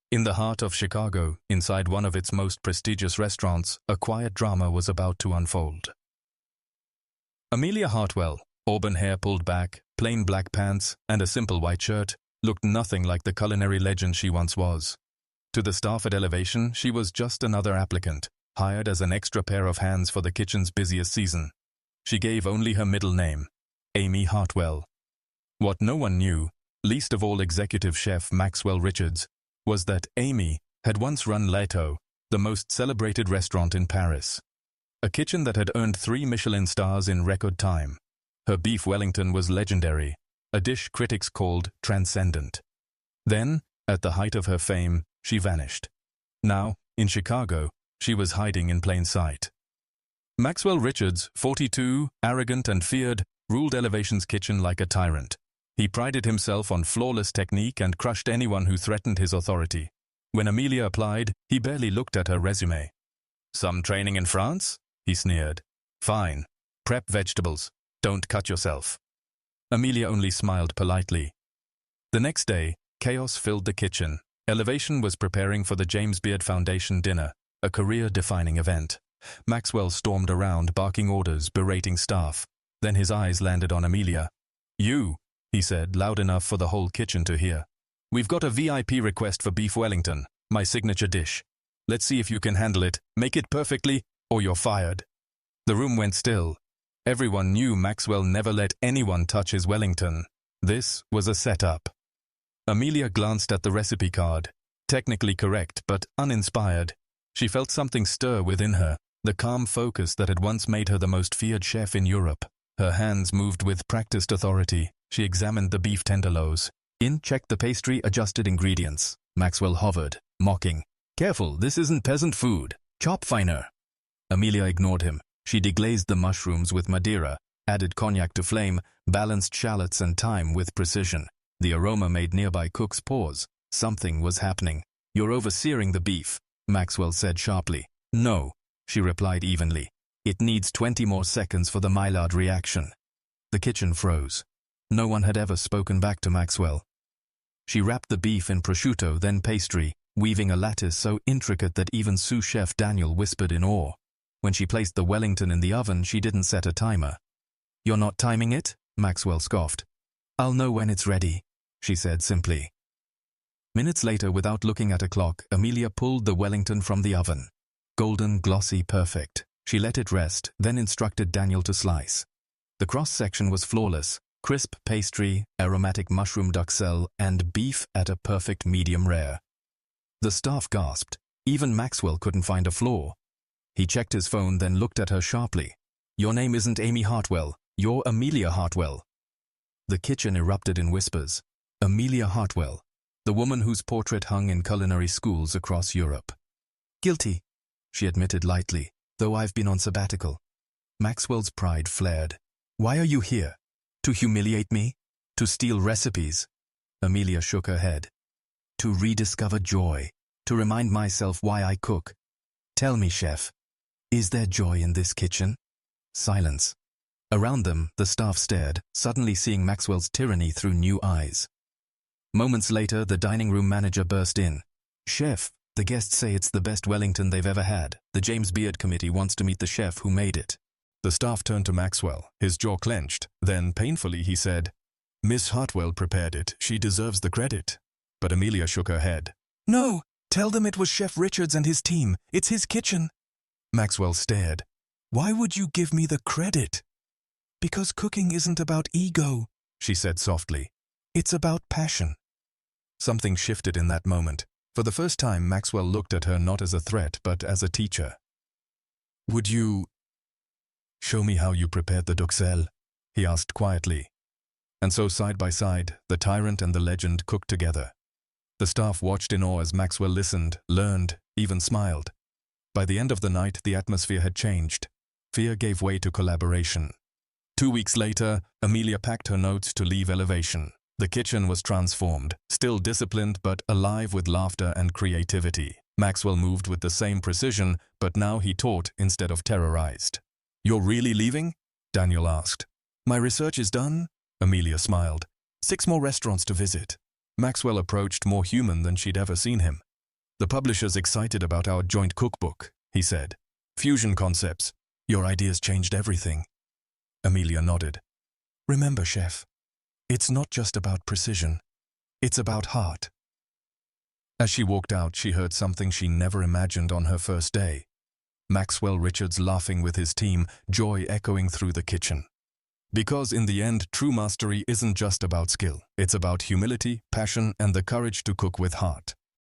In the heart of Chicago, inside one of its most prestigious restaurants, a quiet drama was about to unfold. Amelia Hartwell, auburn hair pulled back, plain black pants, and a simple white shirt, looked nothing like the culinary legend she once was. To the staff at Elevation, she was just another applicant, hired as an extra pair of hands for the kitchen's busiest season. She gave only her middle name, Amy Hartwell. What no one knew, least of all executive chef Maxwell Richards, was that Amy had once run L'Eto, the most celebrated restaurant in Paris. A kitchen that had earned 3 Michelin stars in record time. Her beef Wellington was legendary, a dish critics called transcendent. Then, at the height of her fame, she vanished. Now, in Chicago, she was hiding in plain sight. Maxwell Richards, 42, arrogant and feared, ruled Elevation's kitchen like a tyrant. He prided himself on flawless technique and crushed anyone who threatened his authority. When Amelia applied, he barely looked at her resume. "Some training in France?" he sneered. "Fine. Prep vegetables. Don't cut yourself." Amelia only smiled politely. The next day, chaos filled the kitchen. Elevation was preparing for the James Beard Foundation dinner, a career-defining event. Maxwell stormed around, barking orders, berating staff. Then his eyes landed on Amelia. "You," he said, loud enough for the whole kitchen to hear. "We've got a VIP request for beef Wellington, my signature dish. Let's see if you can handle it, make it perfectly, or you're fired." The room went still. Everyone knew Maxwell never let anyone touch his Wellington. This was a setup. Amelia glanced at the recipe card. Technically correct, but uninspired. She felt something stir within her, the calm focus that had once made her the most feared chef in Europe. Her hands moved with practiced authority. She examined the beef tenderloins. Checked the pastry, adjusted ingredients. Maxwell hovered, mocking. "Careful, this isn't peasant food. Chop finer." Amelia ignored him. She deglazed the mushrooms with Madeira, added cognac to flame, balanced shallots and thyme with precision. The aroma made nearby cooks pause. Something was happening. "You're over-searing the beef," Maxwell said sharply. "No," she replied evenly. "It needs 20 more seconds for the Maillard reaction." The kitchen froze. No one had ever spoken back to Maxwell. She wrapped the beef in prosciutto, then pastry, weaving a lattice so intricate that even sous chef Daniel whispered in awe. When she placed the Wellington in the oven, she didn't set a timer. "You're not timing it?" Maxwell scoffed. "I'll know when it's ready," she said simply. Minutes later, without looking at a clock, Amelia pulled the Wellington from the oven. Golden, glossy, perfect. She let it rest, then instructed Daniel to slice. The cross-section was flawless. Crisp pastry, aromatic mushroom duxelle, and beef at a perfect medium rare. The staff gasped. Even Maxwell couldn't find a flaw. He checked his phone, then looked at her sharply. "Your name isn't Amy Hartwell. You're Amelia Hartwell." The kitchen erupted in whispers. Amelia Hartwell, the woman whose portrait hung in culinary schools across Europe. "Guilty," she admitted lightly, "though I've been on sabbatical." Maxwell's pride flared. "Why are you here? To humiliate me? To steal recipes?" Amelia shook her head. "To rediscover joy. To remind myself why I cook. Tell me, chef, is there joy in this kitchen?" Silence. Around them, the staff stared, suddenly seeing Maxwell's tyranny through new eyes. Moments later, the dining room manager burst in. "Chef, the guests say it's the best Wellington they've ever had. The James Beard Committee wants to meet the chef who made it." The staff turned to Maxwell, his jaw clenched. Then, painfully, he said, "Miss Hartwell prepared it. She deserves the credit." But Amelia shook her head. "No, tell them it was Chef Richards and his team. It's his kitchen." Maxwell stared. "Why would you give me the credit?" "Because cooking isn't about ego," she said softly. "It's about passion." Something shifted in that moment. For the first time, Maxwell looked at her not as a threat, but as a teacher. "Would you show me how you prepared the duxelle?" he asked quietly. And so, side by side, the tyrant and the legend cooked together. The staff watched in awe as Maxwell listened, learned, even smiled. By the end of the night, the atmosphere had changed. Fear gave way to collaboration. 2 weeks later, Amelia packed her notes to leave Elevation. The kitchen was transformed, still disciplined but alive with laughter and creativity. Maxwell moved with the same precision, but now he taught instead of terrorized. "You're really leaving?" Daniel asked. "My research is done," Amelia smiled. 6 more restaurants to visit." Maxwell approached more human than she'd ever seen him. "The publisher's excited about our joint cookbook," he said. "Fusion concepts. Your ideas changed everything." Amelia nodded. "Remember, chef, it's not just about precision. It's about heart." As she walked out, she heard something she never imagined on her first day. Maxwell Richards laughing with his team, joy echoing through the kitchen. Because in the end, true mastery isn't just about skill. It's about humility, passion, and the courage to cook with heart.